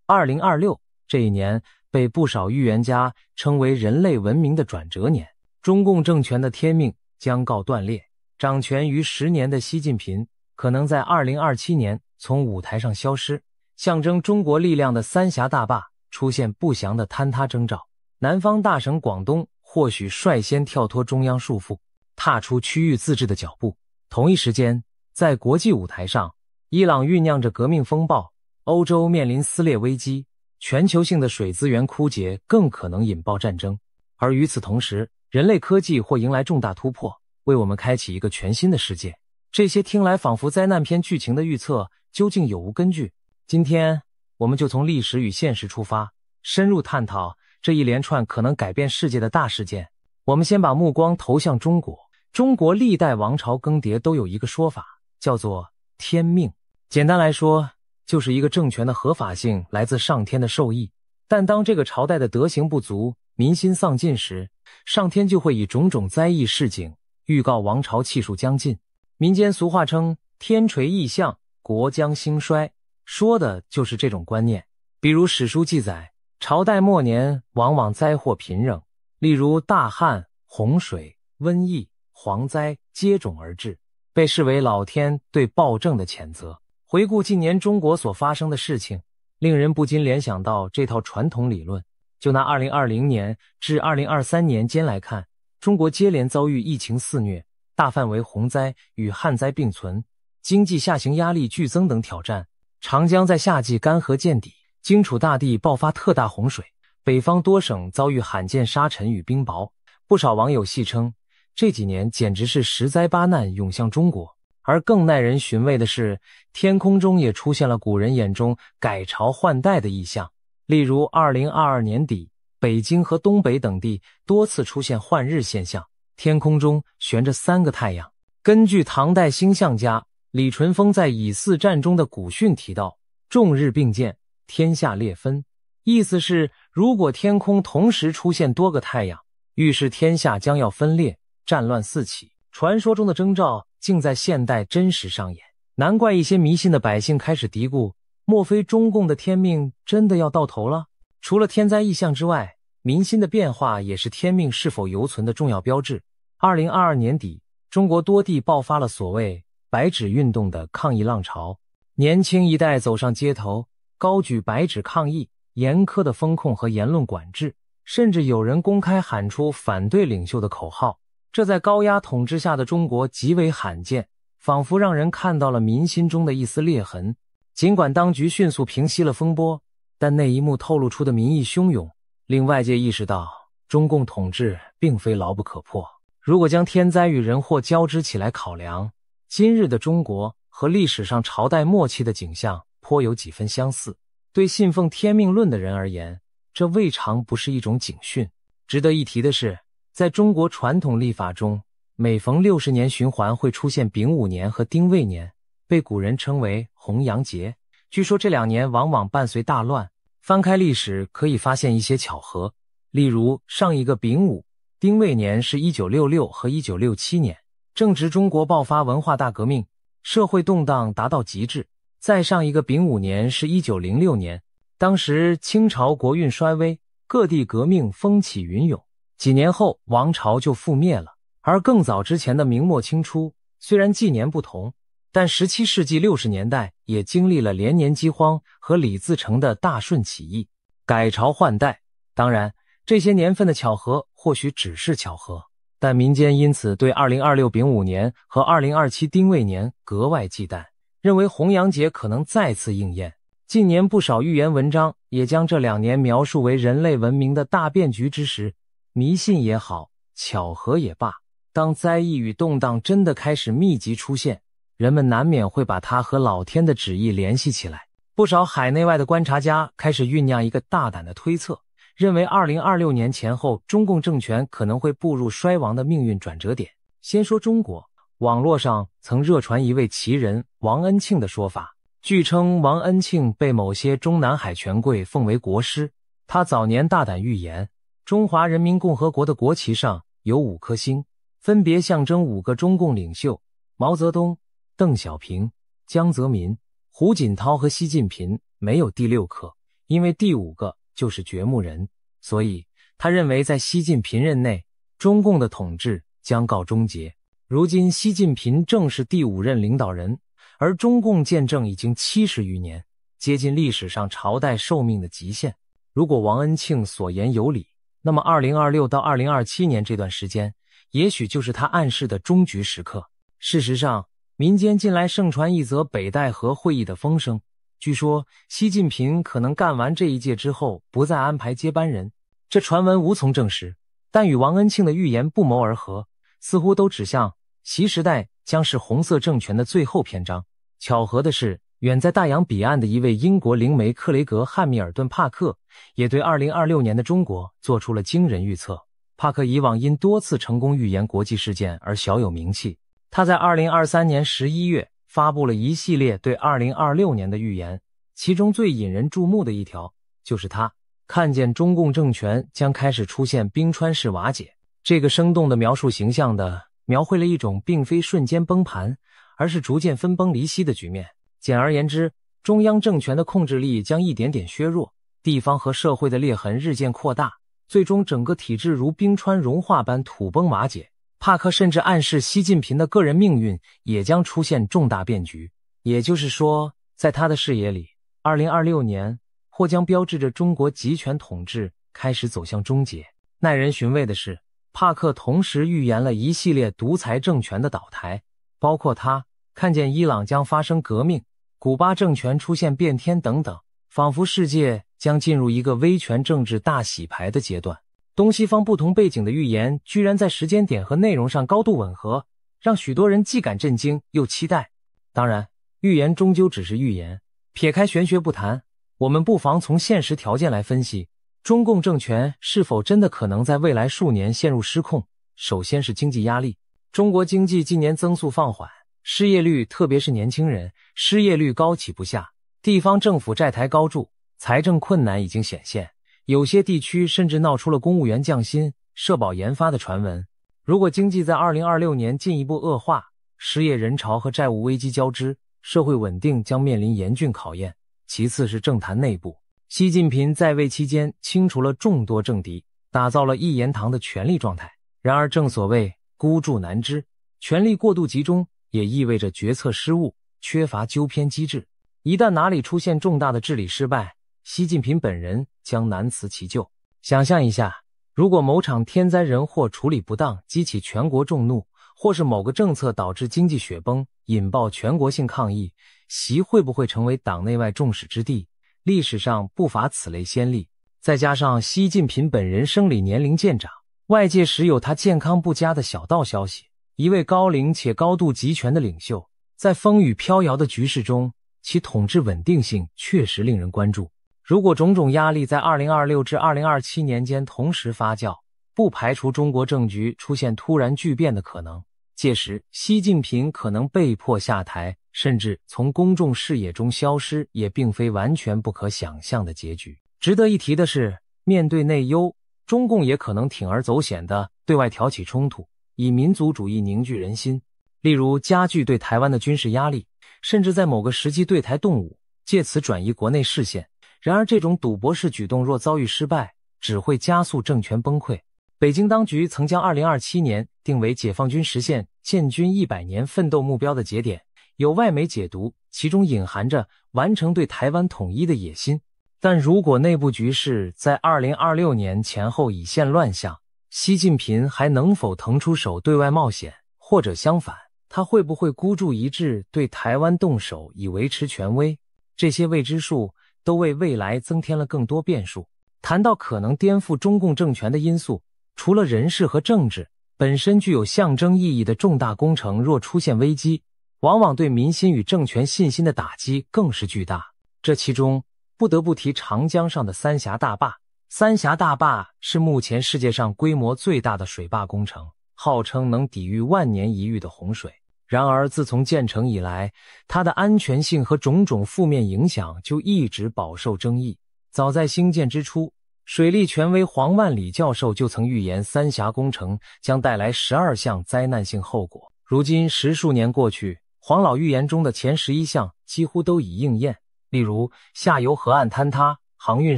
2026这一年被不少预言家称为人类文明的转折年，中共政权的天命将告断裂，掌权逾10年的习近平可能在2027年从舞台上消失，象征中国力量的三峡大坝出现不祥的坍塌征兆。南方大省广东或许率先跳脱中央束缚，踏出区域自治的脚步。同一时间，在国际舞台上，伊朗酝酿着革命风暴，欧洲面临撕裂危机，全球性的水资源枯竭更可能引爆战争。而与此同时，人类科技或迎来重大突破，为我们开启一个全新的世界。这些听来仿佛灾难片剧情的预测，究竟有无根据？今天，我们就从历史与现实出发，深入探讨这一连串可能改变世界的大事件。我们先把目光投向中国。中国历代王朝更迭都有一个说法，叫做天命。简单来说，就是一个政权的合法性来自上天的授意，但当这个朝代的德行不足，民心丧尽时，上天就会以种种灾异示警，预告王朝气数将尽。民间俗话称天垂异象，国将兴衰，说的就是这种观念。比如史书记载，朝代末年往往灾祸频仍，例如大旱、洪水、瘟疫、蝗灾接踵而至，被视为老天对暴政的谴责。回顾近年中国所发生的事情，令人不禁联想到这套传统理论。就拿2020年至2023年间来看，中国接连遭遇疫情肆虐、大范围洪灾与旱灾并存、经济下行压力剧增等挑战。长江在夏季干涸见底，荆楚大地爆发特大洪水，北方多省遭遇罕见沙尘与冰雹。不少网友戏称，这几年简直是十灾八难涌向中国。而更耐人寻味的是，天空中也出现了古人眼中改朝换代的异象。例如2022年底，北京和东北等地多次出现换日现象，天空中悬着3个太阳。根据唐代星象家李淳风在《乙巳战》中的古训提到，众日并见，天下裂分，意思是如果天空同时出现多个太阳，预示天下将要分裂，战乱四起。传说中的征兆竟在现代真实上演，难怪一些迷信的百姓开始嘀咕，莫非中共的天命真的要到头了？除了天灾异象之外，民心的变化也是天命是否犹存的重要标志。2022年底，中国多地爆发了所谓白纸运动的抗议浪潮，年轻一代走上街头，高举白纸抗议严苛的风控和言论管制，甚至有人公开喊出反对领袖的口号。这在高压统治下的中国极为罕见，仿佛让人看到了民心中的一丝裂痕。尽管当局迅速平息了风波，但那一幕透露出的民意汹涌，令外界意识到中共统治并非牢不可破。如果将天灾与人祸交织起来考量，今日的中国和历史上朝代末期的景象颇有几分相似。对信奉天命论的人而言，这未尝不是一种警讯。值得一提的是，在中国传统历法中，每逢60年循环会出现丙午年和丁未年，被古人称为红阳节。据说这2年往往伴随大乱，翻开历史可以发现一些巧合。例如上一个丙午、丁未年是1966和1967年，正值中国爆发文化大革命，社会动荡达到极致。再上一个丙午年是1906年，当时清朝国运衰微，各地革命风起云涌，几年后王朝就覆灭了。而更早之前的明末清初，虽然纪年不同，但17世纪60年代也经历了连年饥荒和李自成的大顺起义，改朝换代。当然，这些年份的巧合或许只是巧合，但民间因此对2026丙午年和2027丁未年格外忌惮，认为红阳节可能再次应验。近年不少预言文章也将这2年描述为人类文明的大变局之时，迷信也好，巧合也罢，当灾异与动荡真的开始密集出现，人们难免会把它和老天的旨意联系起来。不少海内外的观察家开始酝酿一个大胆的推测，认为2026年前后中共政权可能会步入衰亡的命运转折点。先说中国，网络上曾热传一位奇人王恩庆的说法，据称王恩庆被某些中南海权贵奉为国师。他早年大胆预言，中华人民共和国的国旗上有5颗星，分别象征5个中共领袖：毛泽东、邓小平、江泽民、胡锦涛和习近平，没有第6颗，因为第5个就是掘墓人，所以他认为在习近平任内，中共的统治将告终结。如今习近平正是第5任领导人，而中共建政已经70余年，接近历史上朝代寿命的极限。如果王恩庆所言有理，那么2026到2027年这段时间，也许就是他暗示的终局时刻。事实上，民间近来盛传一则北戴河会议的风声，据说习近平可能干完这一届之后不再安排接班人。这传闻无从证实，但与王恩庆的预言不谋而合，似乎都指向习时代将是红色政权的最后篇章。巧合的是，远在大洋彼岸的一位英国灵媒克雷格·汉密尔顿·帕克也对2026年的中国做出了惊人预测。帕克以往因多次成功预言国际事件而小有名气，他在2023年11月发布了一系列对2026年的预言，其中最引人注目的一条就是他看见中共政权将开始出现冰川式瓦解。这个生动的描述形象地描绘了一种并非瞬间崩盘，而是逐渐分崩离析的局面。简而言之，中央政权的控制力将一点点削弱，地方和社会的裂痕日渐扩大，最终整个体制如冰川融化般土崩瓦解。帕克甚至暗示习近平的个人命运也将出现重大变局。也就是说，在他的视野里，2026年或将标志着中国集权统治开始走向终结。耐人寻味的是，帕克同时预言了一系列独裁政权的倒台，包括他看见伊朗将发生革命，古巴政权出现变天等等，仿佛世界将进入一个威权政治大洗牌的阶段。东西方不同背景的预言居然在时间点和内容上高度吻合，让许多人既感震惊又期待。当然，预言终究只是预言，撇开玄学不谈，我们不妨从现实条件来分析，中共政权是否真的可能在未来数年陷入失控。首先是经济压力，中国经济近年增速放缓，失业率特别是年轻人失业率高企不下，地方政府债台高筑，财政困难已经显现，有些地区甚至闹出了公务员降薪、社保研发的传闻。如果经济在2026年进一步恶化，失业人潮和债务危机交织，社会稳定将面临严峻考验。其次是政坛内部，习近平在位期间清除了众多政敌，打造了一言堂的权力状态。然而正所谓孤注难支，权力过度集中也意味着决策失误，缺乏纠偏机制。一旦哪里出现重大的治理失败，习近平本人将难辞其咎。想象一下，如果某场天灾人祸处理不当，激起全国众怒，或是某个政策导致经济雪崩，引爆全国性抗议，习会不会成为党内外众矢之的？历史上不乏此类先例。再加上习近平本人生理年龄渐长，外界时有他健康不佳的小道消息。一位高龄且高度集权的领袖，在风雨飘摇的局势中，其统治稳定性确实令人关注。如果种种压力在2026至2027年间同时发酵，不排除中国政局出现突然巨变的可能。届时，习近平可能被迫下台，甚至从公众视野中消失，也并非完全不可想象的结局。值得一提的是，面对内忧，中共也可能铤而走险地对外挑起冲突，以民族主义凝聚人心，例如加剧对台湾的军事压力，甚至在某个时期对台动武，借此转移国内视线。然而这种赌博式举动若遭遇失败，只会加速政权崩溃。北京当局曾将2027年定为解放军实现建军100年奋斗目标的节点，有外媒解读，其中隐含着完成对台湾统一的野心。但如果内部局势在2026年前后已现乱象，习近平还能否腾出手对外冒险？或者相反，他会不会孤注一掷对台湾动手以维持权威？这些未知数都为未来增添了更多变数。谈到可能颠覆中共政权的因素，除了人事和政治，本身具有象征意义的重大工程若出现危机，往往对民心与政权信心的打击更是巨大。这其中不得不提长江上的三峡大坝。三峡大坝是目前世界上规模最大的水坝工程，号称能抵御万年一遇的洪水。然而自从建成以来，它的安全性和种种负面影响就一直饱受争议。早在兴建之初，水利权威黄万里教授就曾预言三峡工程将带来12项灾难性后果。如今10数年过去，黄老预言中的前11项几乎都已应验，例如下游河岸坍塌、航运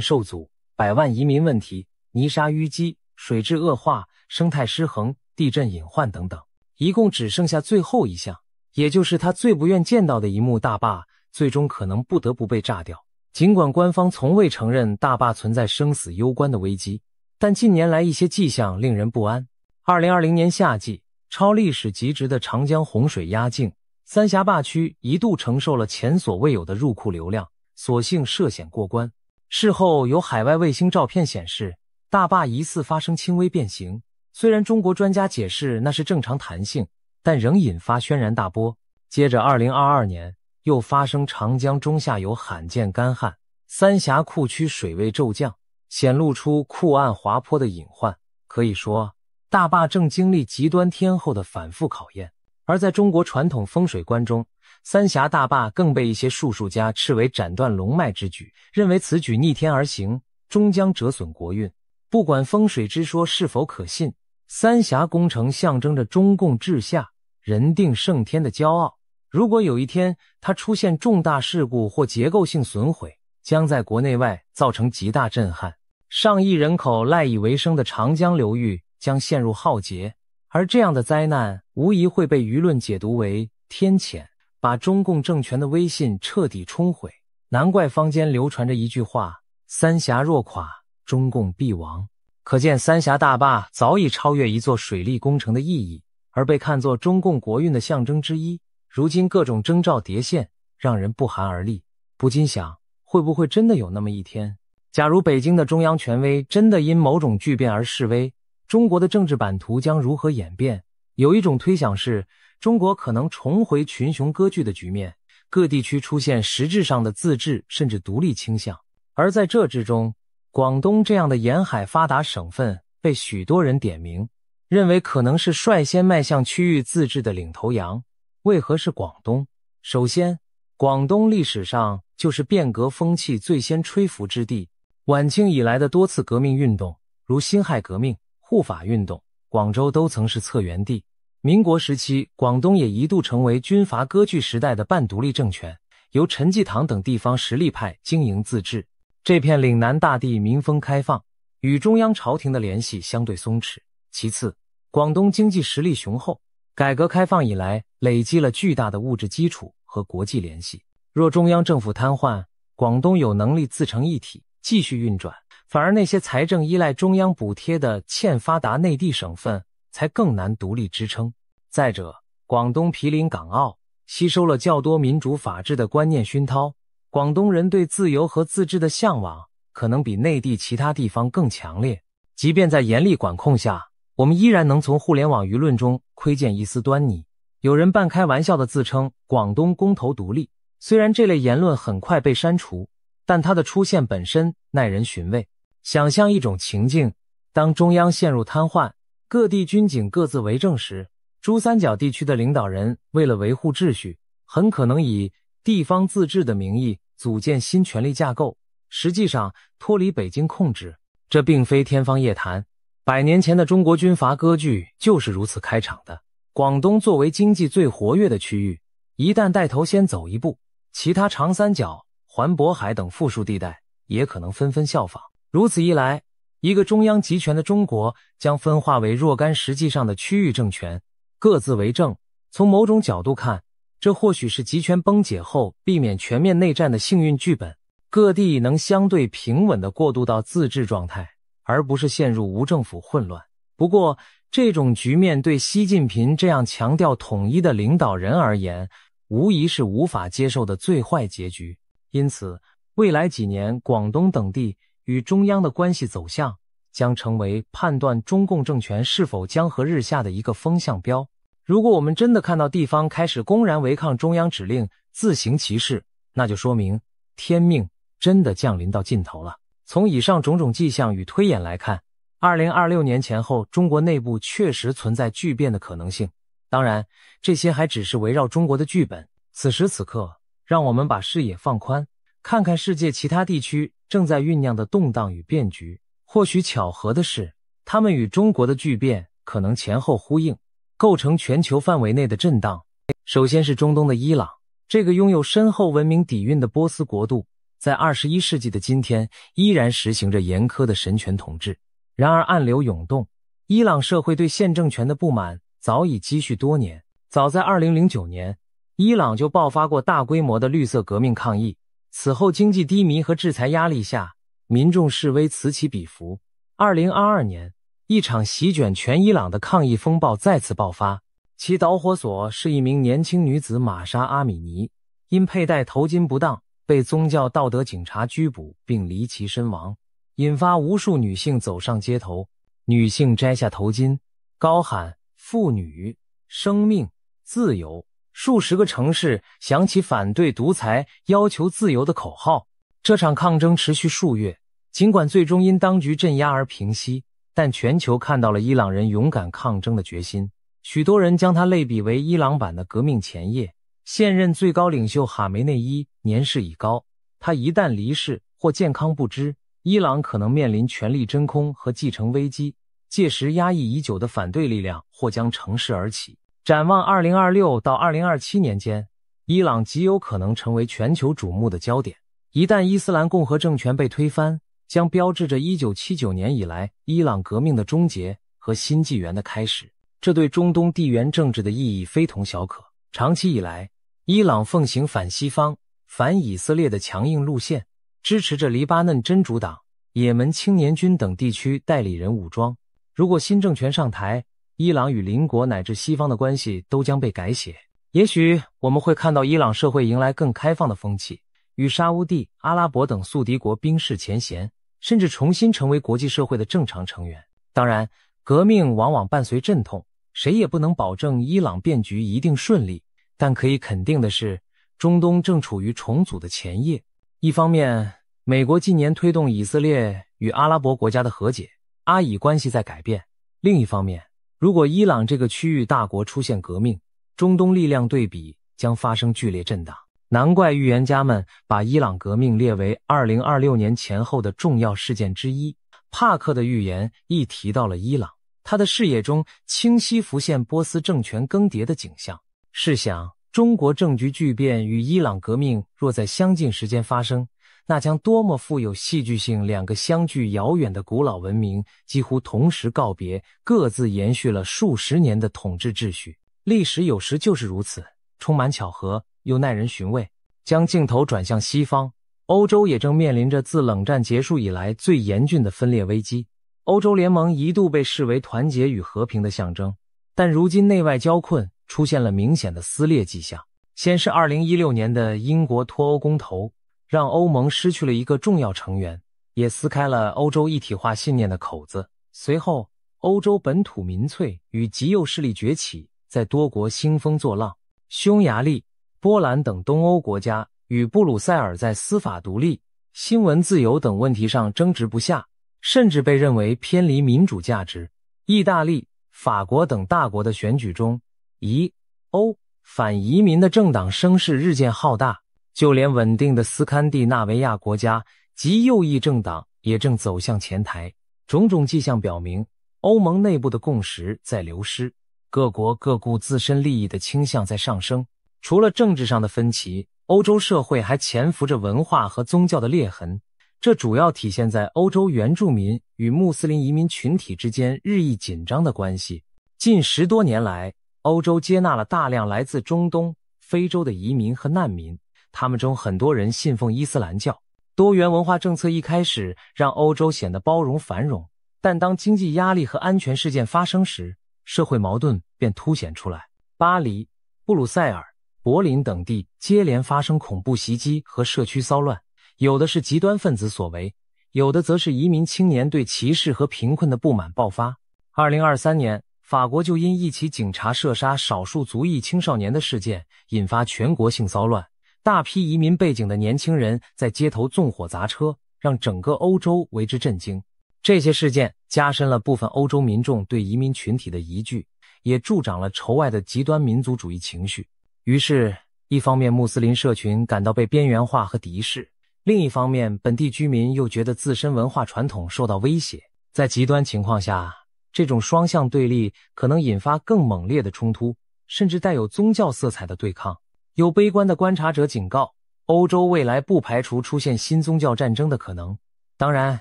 受阻、百万移民问题、泥沙淤积、水质恶化、生态失衡、地震隐患等等，一共只剩下最后一项，也就是他最不愿见到的一幕，大坝最终可能不得不被炸掉。尽管官方从未承认大坝存在生死攸关的危机，但近年来一些迹象令人不安。2020年夏季，超历史极值的长江洪水压境，三峡坝区一度承受了前所未有的入库流量，所幸涉险过关。事后有海外卫星照片显示，大坝疑似发生轻微变形，虽然中国专家解释那是正常弹性，但仍引发轩然大波。接着2022年又发生长江中下游罕见干旱，三峡库区水位骤降，显露出库岸滑坡的隐患。可以说，大坝正经历极端天候的反复考验。而在中国传统风水观中，三峡大坝更被一些术数家斥为斩断龙脉之举，认为此举逆天而行，终将折损国运。不管风水之说是否可信，三峡工程象征着中共治下人定胜天的骄傲。如果有一天它出现重大事故或结构性损毁，将在国内外造成极大震撼，上亿人口赖以为生的长江流域将陷入浩劫，而这样的灾难无疑会被舆论解读为天谴，把中共政权的威信彻底冲毁。难怪坊间流传着一句话：三峡若垮，中共必亡。可见三峡大坝早已超越一座水利工程的意义，而被看作中共国运的象征之一。如今各种征兆叠现，让人不寒而栗，不禁想，会不会真的有那么一天，假如北京的中央权威真的因某种巨变而示威，中国的政治版图将如何演变？有一种推想是，中国可能重回群雄割据的局面，各地区出现实质上的自治甚至独立倾向。而在这之中，广东这样的沿海发达省份被许多人点名，认为可能是率先迈向区域自治的领头羊。为何是广东？首先，广东历史上就是变革风气最先吹拂之地，晚清以来的多次革命运动，如辛亥革命、护法运动，广州都曾是策源地。民国时期，广东也一度成为军阀割据时代的半独立政权，由陈济棠等地方实力派经营自治。这片岭南大地民风开放，与中央朝廷的联系相对松弛。其次，广东经济实力雄厚，改革开放以来累积了巨大的物质基础和国际联系。若中央政府瘫痪，广东有能力自成一体，继续运转，反而那些财政依赖中央补贴的欠发达内地省份才更难独立支撑。再者，广东毗邻港澳，吸收了较多民主法治的观念熏陶，广东人对自由和自治的向往可能比内地其他地方更强烈。即便在严厉管控下，我们依然能从互联网舆论中窥见一丝端倪。有人半开玩笑地自称广东公投独立，虽然这类言论很快被删除，但它的出现本身耐人寻味。想象一种情境，当中央陷入瘫痪，各地军警各自为政时，珠三角地区的领导人为了维护秩序，很可能以地方自治的名义组建新权力架构，实际上脱离北京控制。这并非天方夜谭，100年前的中国军阀割据就是如此开场的。广东作为经济最活跃的区域，一旦带头先走一步，其他长三角、环渤海等富庶地带也可能纷纷效仿。如此一来，一个中央集权的中国将分化为若干实际上的区域政权，各自为政。从某种角度看，这或许是集权崩解后避免全面内战的幸运剧本，各地能相对平稳地过渡到自治状态，而不是陷入无政府混乱。不过，这种局面对习近平这样强调统一的领导人而言，无疑是无法接受的最坏结局。因此，未来几年广东等地与中央的关系走向将成为判断中共政权是否江河日下的一个风向标。如果我们真的看到地方开始公然违抗中央指令，自行其事，那就说明天命真的降临到尽头了。从以上种种迹象与推演来看，2026年前后中国内部确实存在巨变的可能性。当然，这些还只是围绕中国的剧本。此时此刻，让我们把视野放宽，看看世界其他地区正在酝酿的动荡与变局。或许巧合的是，他们与中国的巨变可能前后呼应，构成全球范围内的震荡。首先是中东的伊朗，这个拥有深厚文明底蕴的波斯国度，在21世纪的今天依然实行着严苛的神权统治。然而暗流涌动，伊朗社会对现政权的不满早已积蓄多年。早在2009年，伊朗就爆发过大规模的绿色革命抗议。此后经济低迷和制裁压力下，民众示威此起彼伏。2022年，一场席卷全伊朗的抗议风暴再次爆发，其导火索是一名年轻女子玛莎·阿米尼，因佩戴头巾不当，被宗教道德警察拘捕并离奇身亡，引发无数女性走上街头。女性摘下头巾，高喊妇女、生命、自由，数十个城市响起反对独裁、要求自由的口号。这场抗争持续数月，尽管最终因当局镇压而平息，但全球看到了伊朗人勇敢抗争的决心。许多人将它类比为伊朗版的革命前夜。现任最高领袖哈梅内伊年事已高，他一旦离世或健康不支，伊朗可能面临权力真空和继承危机，届时压抑已久的反对力量或将乘势而起。展望2026到2027年间，伊朗极有可能成为全球瞩目的焦点。一旦伊斯兰共和政权被推翻，将标志着1979年以来伊朗革命的终结和新纪元的开始。这对中东地缘政治的意义非同小可。长期以来，伊朗奉行反西方、反以色列的强硬路线，支持着黎巴嫩真主党、也门青年军等地区代理人武装。如果新政权上台，伊朗与邻国乃至西方的关系都将被改写。也许我们会看到伊朗社会迎来更开放的风气，与沙乌地、阿拉伯等宿敌国冰释前嫌，甚至重新成为国际社会的正常成员。当然，革命往往伴随阵痛，谁也不能保证伊朗变局一定顺利。但可以肯定的是，中东正处于重组的前夜。一方面，美国近年推动以色列与阿拉伯国家的和解，阿以关系在改变；另一方面，如果伊朗这个区域大国出现革命，中东力量对比将发生剧烈震荡。难怪预言家们把伊朗革命列为2026年前后的重要事件之一。帕克的预言亦提到了伊朗，他的视野中清晰浮现波斯政权更迭的景象。试想，中国政局巨变与伊朗革命若在相近时间发生，那将多么富有戏剧性！两个相距遥远的古老文明几乎同时告别，各自延续了数十年的统治秩序。历史有时就是如此，充满巧合，又耐人寻味。将镜头转向西方，欧洲也正面临着自冷战结束以来最严峻的分裂危机。欧洲联盟一度被视为团结与和平的象征，但如今内外交困，出现了明显的撕裂迹象。先是2016年的英国脱欧公投，让欧盟失去了一个重要成员，也撕开了欧洲一体化信念的口子。随后，欧洲本土民粹与极右势力崛起，在多国兴风作浪。匈牙利、波兰等东欧国家与布鲁塞尔在司法独立、新闻自由等问题上争执不下，甚至被认为偏离民主价值。意大利、法国等大国的选举中，以欧反移民的政党声势日渐浩大，就连稳定的斯堪的纳维亚国家极右翼政党也正走向前台。种种迹象表明，欧盟内部的共识在流失，各国各顾自身利益的倾向在上升。除了政治上的分歧，欧洲社会还潜伏着文化和宗教的裂痕，这主要体现在欧洲原住民与穆斯林移民群体之间日益紧张的关系。近10多年来，欧洲接纳了大量来自中东、非洲的移民和难民，他们中很多人信奉伊斯兰教。多元文化政策一开始让欧洲显得包容繁荣，但当经济压力和安全事件发生时，社会矛盾便凸显出来。巴黎、布鲁塞尔、柏林等地接连发生恐怖袭击和社区骚乱，有的是极端分子所为，有的则是移民青年对歧视和贫困的不满爆发。2023年，法国就因一起警察射杀少数族裔青少年的事件引发全国性骚乱，大批移民背景的年轻人在街头纵火砸车，让整个欧洲为之震惊。这些事件加深了部分欧洲民众对移民群体的疑惧，也助长了仇外的极端民族主义情绪。于是，一方面穆斯林社群感到被边缘化和敌视，另一方面本地居民又觉得自身文化传统受到威胁。在极端情况下，这种双向对立可能引发更猛烈的冲突，甚至带有宗教色彩的对抗。有悲观的观察者警告，欧洲未来不排除出现新宗教战争的可能。当然，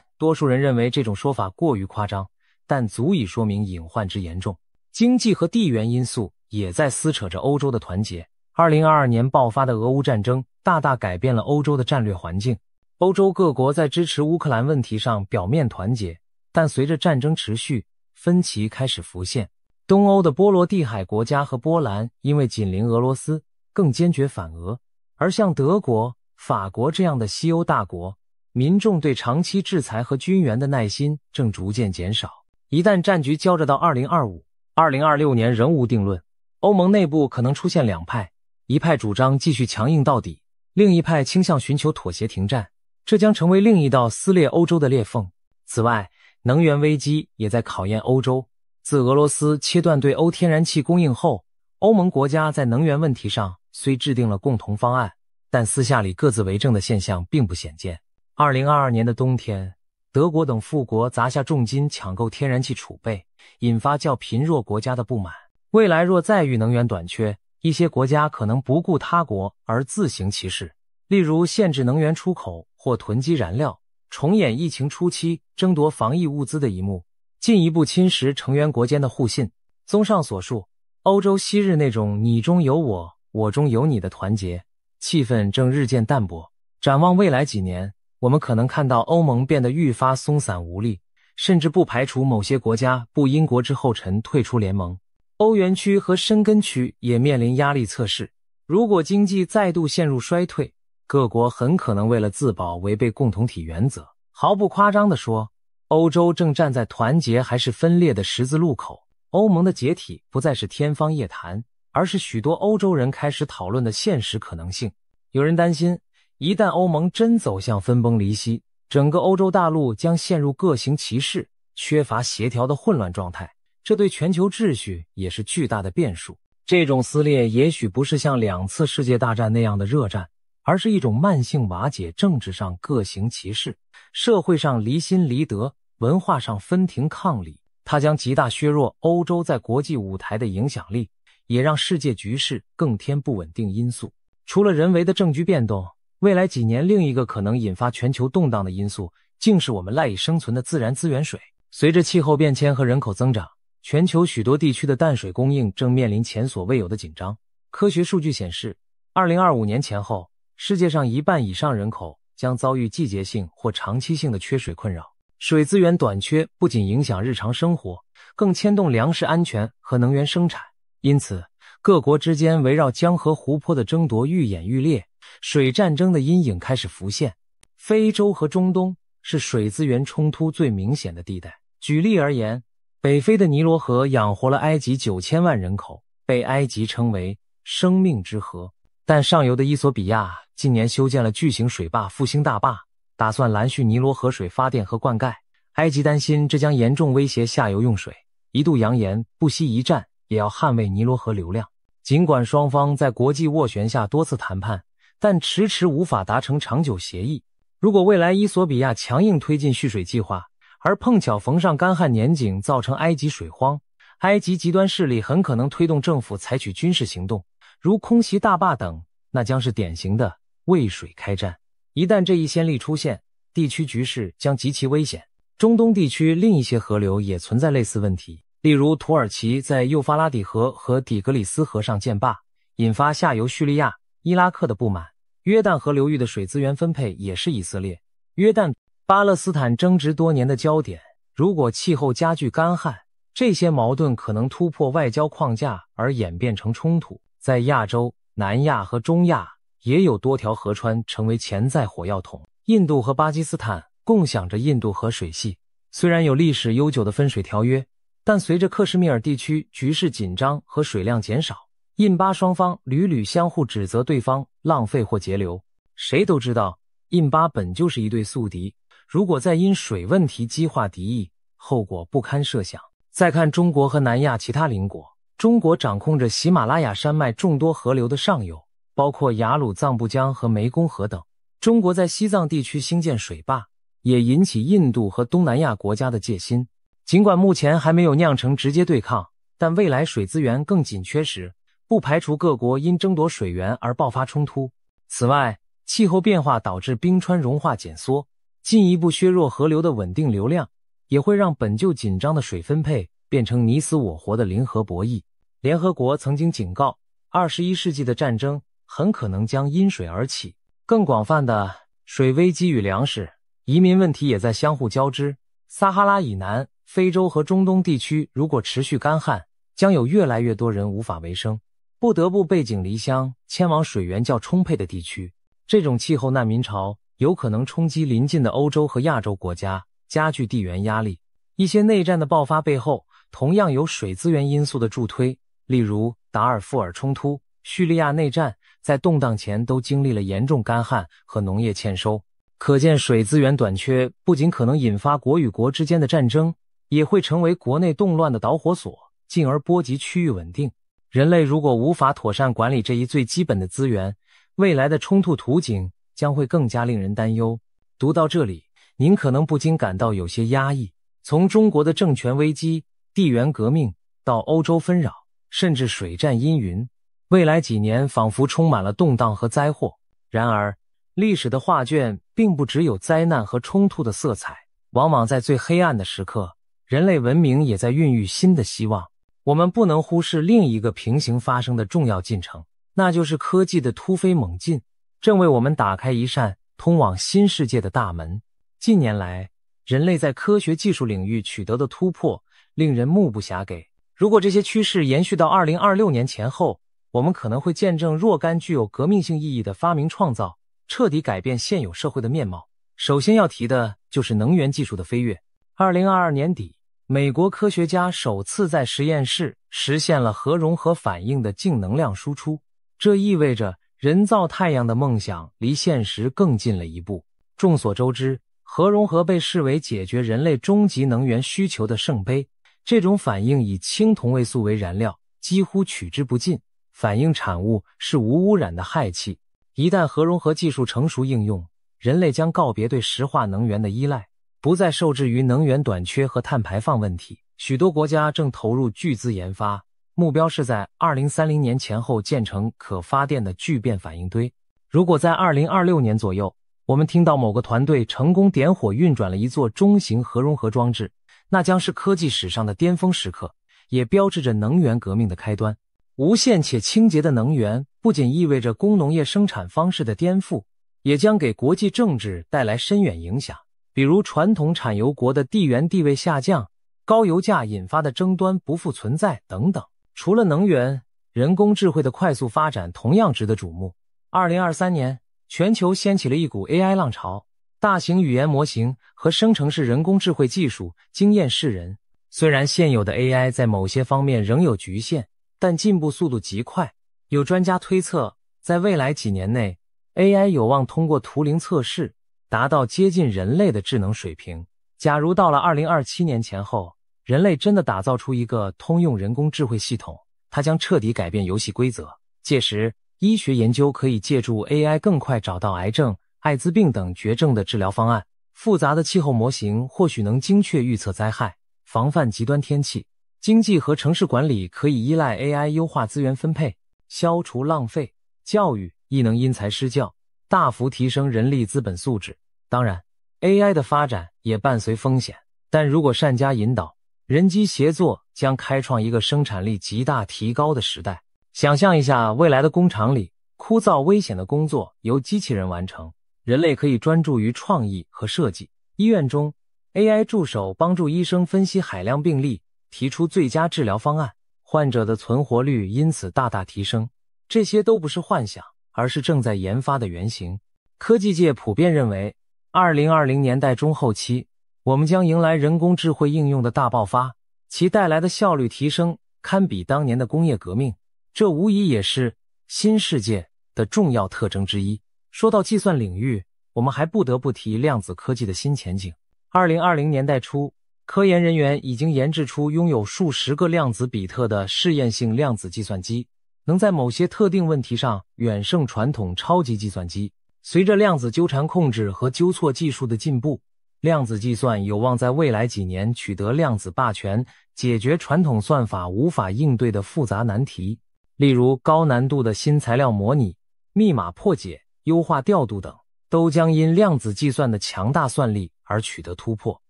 多数人认为这种说法过于夸张，但足以说明隐患之严重。经济和地缘因素也在撕扯着欧洲的团结。2022年爆发的俄乌战争大大改变了欧洲的战略环境。欧洲各国在支持乌克兰问题上表面团结，但随着战争持续，分歧开始浮现。东欧的波罗的海国家和波兰因为紧邻俄罗斯，更坚决反俄，而像德国、法国这样的西欧大国，民众对长期制裁和军援的耐心正逐渐减少。一旦战局交着到2025、2026年仍无定论，欧盟内部可能出现两派，一派主张继续强硬到底，另一派倾向寻求妥协停战，这将成为另一道撕裂欧洲的裂缝。此外，能源危机也在考验欧洲。自俄罗斯切断对欧天然气供应后，欧盟国家在能源问题上虽制定了共同方案，但私下里各自为政的现象并不鲜见。2022年的冬天，德国等富国砸下重金抢购天然气储备，引发较贫弱国家的不满。未来若再遇能源短缺，一些国家可能不顾他国而自行其事，例如限制能源出口或囤积燃料，重演疫情初期争夺防疫物资的一幕，进一步侵蚀成员国间的互信。综上所述，欧洲昔日那种你中有我，我中有你的团结气氛正日渐淡薄。展望未来几年，我们可能看到欧盟变得愈发松散无力，甚至不排除某些国家步英国之后尘退出联盟。欧元区和申根区也面临压力测试，如果经济再度陷入衰退，各国很可能为了自保违背共同体原则。毫不夸张地说，欧洲正站在团结还是分裂的十字路口。欧盟的解体不再是天方夜谭，而是许多欧洲人开始讨论的现实可能性。有人担心，一旦欧盟真走向分崩离析，整个欧洲大陆将陷入各行其事、缺乏协调的混乱状态，这对全球秩序也是巨大的变数。这种撕裂也许不是像2次世界大战那样的热战，而是一种慢性瓦解，政治上各行其事，社会上离心离德，文化上分庭抗礼。它将极大削弱欧洲在国际舞台的影响力，也让世界局势更添不稳定因素。除了人为的政局变动，未来几年另一个可能引发全球动荡的因素，竟是我们赖以生存的自然资源水。随着气候变迁和人口增长，全球许多地区的淡水供应正面临前所未有的紧张。科学数据显示，2025年前后，世界上1半以上人口将遭遇季节性或长期性的缺水困扰。水资源短缺不仅影响日常生活，更牵动粮食安全和能源生产。因此，各国之间围绕江河湖泊的争夺愈演愈烈，水战争的阴影开始浮现。非洲和中东是水资源冲突最明显的地带。举例而言，北非的尼罗河养活了埃及9000万人口，被埃及称为生命之河。但上游的伊索比亚近年修建了巨型水坝复兴大坝，打算拦蓄尼罗河水发电和灌溉。埃及担心这将严重威胁下游用水，一度扬言不惜一战也要捍卫尼罗河流量。尽管双方在国际斡旋下多次谈判，但迟迟无法达成长久协议。如果未来伊索比亚强硬推进蓄水计划，而碰巧逢上干旱年景造成埃及水荒，埃及极端势力很可能推动政府采取军事行动，如空袭大坝等，那将是典型的为水开战。一旦这一先例出现，地区局势将极其危险。中东地区另一些河流也存在类似问题，例如土耳其在幼发拉底河和底格里斯河上建坝，引发下游叙利亚、伊拉克的不满。约旦河流域的水资源分配也是以色列、约旦、巴勒斯坦争执多年的焦点。如果气候加剧干旱，这些矛盾可能突破外交框架而演变成冲突。在亚洲、南亚和中亚也有多条河川成为潜在火药桶。印度和巴基斯坦共享着印度河水系，虽然有历史悠久的分水条约，但随着克什米尔地区局势紧张和水量减少，印巴双方屡屡相互指责对方浪费或节流。谁都知道，印巴本就是一对宿敌，如果再因水问题激化敌意，后果不堪设想。再看中国和南亚其他邻国，中国掌控着喜马拉雅山脉众多河流的上游，包括雅鲁藏布江和湄公河等。中国在西藏地区兴建水坝，也引起印度和东南亚国家的戒心。尽管目前还没有酿成直接对抗，但未来水资源更紧缺时，不排除各国因争夺水源而爆发冲突。此外，气候变化导致冰川融化减缩，进一步削弱河流的稳定流量，也会让本就紧张的水分配变成你死我活的零和博弈。联合国曾经警告，21世纪的战争很可能将因水而起。更广泛的水危机与粮食、移民问题也在相互交织。撒哈拉以南、非洲和中东地区如果持续干旱，将有越来越多人无法为生，不得不背井离乡，迁往水源较充沛的地区。这种气候难民潮有可能冲击邻近的欧洲和亚洲国家，加剧地缘压力。一些内战的爆发背后同样有水资源因素的助推，例如达尔富尔冲突、叙利亚内战，在动荡前都经历了严重干旱和农业欠收。可见水资源短缺不仅可能引发国与国之间的战争，也会成为国内动乱的导火索，进而波及区域稳定。人类如果无法妥善管理这一最基本的资源，未来的冲突图景将会更加令人担忧。读到这里，您可能不禁感到有些压抑。从中国的政权危机、地缘革命到欧洲纷扰，甚至水战阴云，未来几年仿佛充满了动荡和灾祸。然而，历史的画卷并不只有灾难和冲突的色彩，往往在最黑暗的时刻，人类文明也在孕育新的希望。我们不能忽视另一个平行发生的重要进程，那就是科技的突飞猛进，正为我们打开一扇通往新世界的大门。近年来，人类在科学技术领域取得的突破令人目不暇给。如果这些趋势延续到2026年前后，我们可能会见证若干具有革命性意义的发明创造，彻底改变现有社会的面貌。首先要提的就是能源技术的飞跃。2022年底，美国科学家首次在实验室实现了核融合反应的净能量输出，这意味着人造太阳的梦想离现实更近了一步。众所周知，核融合被视为解决人类终极能源需求的圣杯。这种反应以氢同位素为燃料，几乎取之不尽，反应产物是无污染的氦气。一旦核融合技术成熟应用，人类将告别对石化能源的依赖，不再受制于能源短缺和碳排放问题。许多国家正投入巨资研发，目标是在2030年前后建成可发电的聚变反应堆。如果在2026年左右，我们听到某个团队成功点火运转了一座中型核融合装置，那将是科技史上的巅峰时刻，也标志着能源革命的开端。无限且清洁的能源不仅意味着工农业生产方式的颠覆，也将给国际政治带来深远影响。比如传统产油国的地缘地位下降，高油价引发的争端不复存在等等。除了能源，人工智慧的快速发展同样值得瞩目。2023年，全球掀起了一股 AI 浪潮，大型语言模型和生成式人工智慧技术惊艳世人。虽然现有的 AI 在某些方面仍有局限，但进步速度极快。有专家推测，在未来几年内， AI 有望通过图灵测试达到接近人类的智能水平。假如到了2027年前后，人类真的打造出一个通用人工智慧系统，它将彻底改变游戏规则。届时，医学研究可以借助 AI 更快找到癌症、艾滋病等绝症的治疗方案。复杂的气候模型或许能精确预测灾害，防范极端天气。经济和城市管理可以依赖 AI 优化资源分配，消除浪费。教育亦能因材施教，大幅提升人力资本素质。当然， AI 的发展也伴随风险，但如果善加引导，人机协作将开创一个生产力极大提高的时代。想象一下，未来的工厂里，枯燥危险的工作由机器人完成，人类可以专注于创意和设计。医院中， AI 助手帮助医生分析海量病例，提出最佳治疗方案，患者的存活率因此大大提升。这些都不是幻想，而是正在研发的原型。科技界普遍认为，2020年代中后期，我们将迎来人工智慧应用的大爆发，其带来的效率提升堪比当年的工业革命。这无疑也是新世界的重要特征之一。说到计算领域，我们还不得不提量子科技的新前景。2020年代初，科研人员已经研制出拥有数十个量子比特的试验性量子计算机，能在某些特定问题上远胜传统超级计算机。随着量子纠缠控制和纠错技术的进步，量子计算有望在未来几年取得量子霸权，解决传统算法无法应对的复杂难题。例如高难度的新材料模拟、密码破解优化调度等，都将因量子计算的强大算力而取得突破。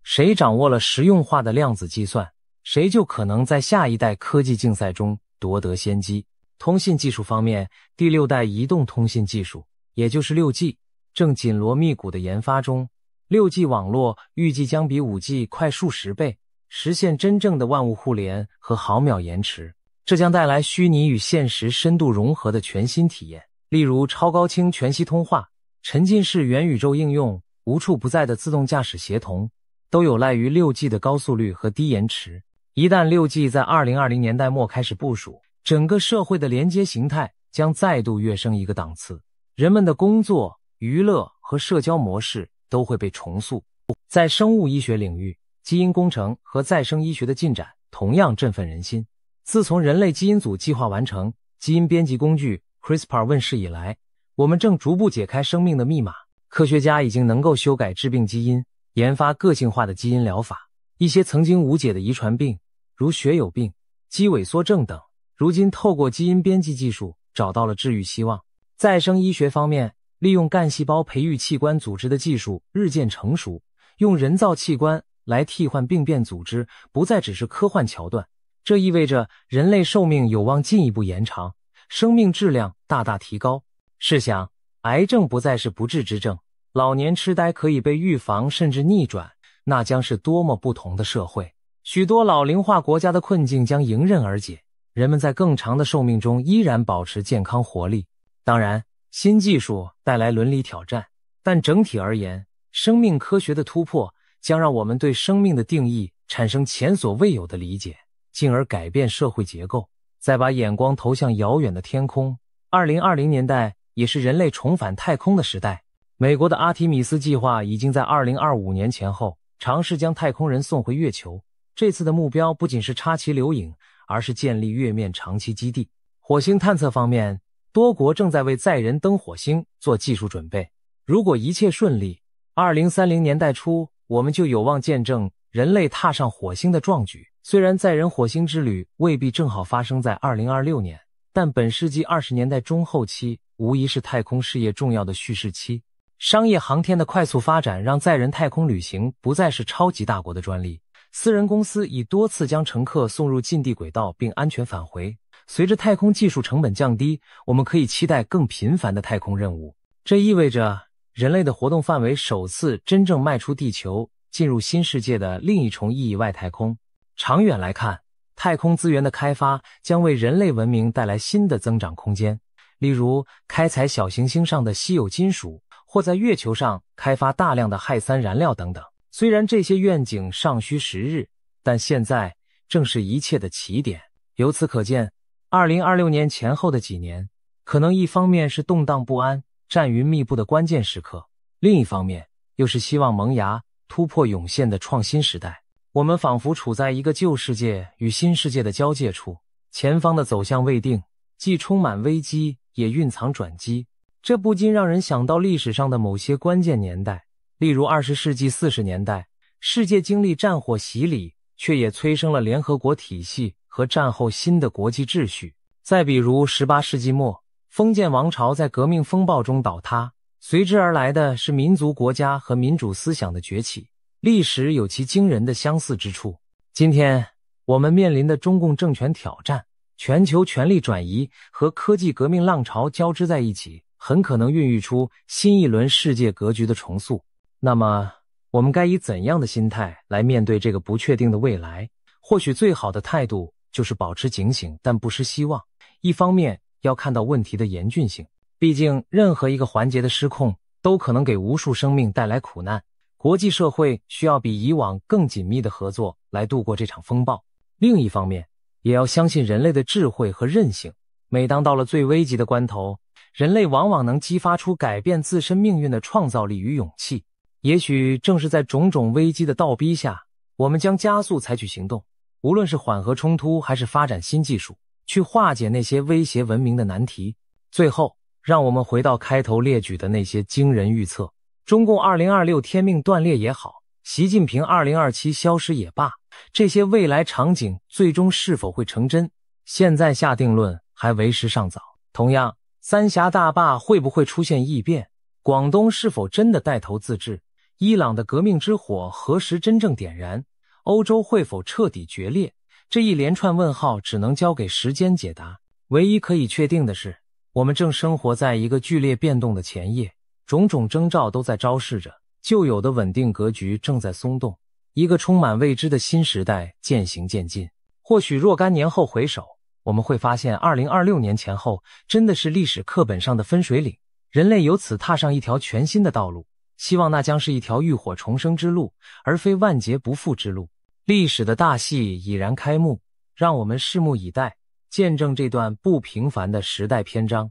谁掌握了实用化的量子计算，谁就可能在下一代科技竞赛中夺得先机。通信技术方面，第6代移动通信技术，也就是 6G， 正紧锣密鼓的研发中。6G 网络预计将比 5G 快数十倍，实现真正的万物互联和毫秒延迟。这将带来虚拟与现实深度融合的全新体验，例如超高清全息通话、沉浸式元宇宙应用、无处不在的自动驾驶协同，都有赖于 6G 的高速率和低延迟。一旦 6G 在2020年代末开始部署，整个社会的连接形态将再度跃升一个档次，人们的工作、娱乐和社交模式都会被重塑。在生物医学领域，基因工程和再生医学的进展同样振奋人心。自从人类基因组计划完成、基因编辑工具 CRISPR 问世以来，我们正逐步解开生命的密码。科学家已经能够修改致病基因，研发个性化的基因疗法。一些曾经无解的遗传病，如血友病、肌萎缩症等，如今透过基因编辑技术找到了治愈希望。再生医学方面，利用干细胞培育器官组织的技术日渐成熟，用人造器官来替换病变组织不再只是科幻桥段。这意味着人类寿命有望进一步延长，生命质量大大提高。试想，癌症不再是不治之症，老年痴呆可以被预防甚至逆转，那将是多么不同的社会。许多老龄化国家的困境将迎刃而解，人们在更长的寿命中依然保持健康活力。当然，新技术带来伦理挑战，但整体而言，生命科学的突破将让我们对生命的定义产生前所未有的理解，进而改变社会结构。再把眼光投向遥远的天空，2020年代也是人类重返太空的时代。美国的阿提米斯计划已经在2025年前后尝试将太空人送回月球。这次的目标不仅是插旗留影，而是建立月面长期基地。火星探测方面，多国正在为载人登火星做技术准备。如果一切顺利，2030年代初，我们就有望见证人类踏上火星的壮举。虽然载人火星之旅未必正好发生在2026年，但本世纪20年代中后期无疑是太空事业重要的蓄势期。商业航天的快速发展让载人太空旅行不再是超级大国的专利，私人公司已多次将乘客送入近地轨道并安全返回。随着太空技术成本降低，我们可以期待更频繁的太空任务。这意味着人类的活动范围首次真正迈出地球，进入新世界的另一重意义外太空。长远来看，太空资源的开发将为人类文明带来新的增长空间，例如开采小行星上的稀有金属，或在月球上开发大量的氦三燃料等等。虽然这些愿景尚需时日，但现在正是一切的起点。由此可见，2026年前后的几年，可能一方面是动荡不安、战云密布的关键时刻，另一方面又是希望萌芽、突破涌现的创新时代。我们仿佛处在一个旧世界与新世界的交界处，前方的走向未定，既充满危机，也蕴藏转机。这不禁让人想到历史上的某些关键年代，例如20世纪40年代，世界经历战火洗礼，却也催生了联合国体系和战后新的国际秩序。再比如18世纪末，封建王朝在革命风暴中倒塌，随之而来的是民族国家和民主思想的崛起。历史有其惊人的相似之处。今天我们面临的中共政权挑战、全球权力转移和科技革命浪潮交织在一起，很可能孕育出新一轮世界格局的重塑。那么我们该以怎样的心态来面对这个不确定的未来？或许最好的态度就是保持警醒，但不失希望。一方面要看到问题的严峻性，毕竟任何一个环节的失控都可能给无数生命带来苦难。国际社会需要比以往更紧密的合作来度过这场风暴。另一方面，也要相信人类的智慧和韧性。每当到了最危急的关头，人类往往能激发出改变自身命运的创造力与勇气。也许正是在种种危机的倒逼下，我们将加速采取行动，无论是缓和冲突还是发展新技术，去化解那些威胁文明的难题。最后，让我们回到开头列举的那些惊人预测。中共2026天命断裂也好，习近平2027消失也罢，这些未来场景最终是否会成真，现在下定论还为时尚早。同样，三峡大坝会不会出现异变？广东是否真的带头自治？伊朗的革命之火何时真正点燃？欧洲会否彻底决裂？这一连串问号只能交给时间解答。唯一可以确定的是，我们正生活在一个剧烈变动的前夜，种种征兆都在昭示着旧有的稳定格局正在松动，一个充满未知的新时代渐行渐近。或许若干年后回首，我们会发现2026年前后真的是历史课本上的分水岭，人类由此踏上一条全新的道路，希望那将是一条浴火重生之路，而非万劫不复之路。历史的大戏已然开幕，让我们拭目以待，见证这段不平凡的时代篇章。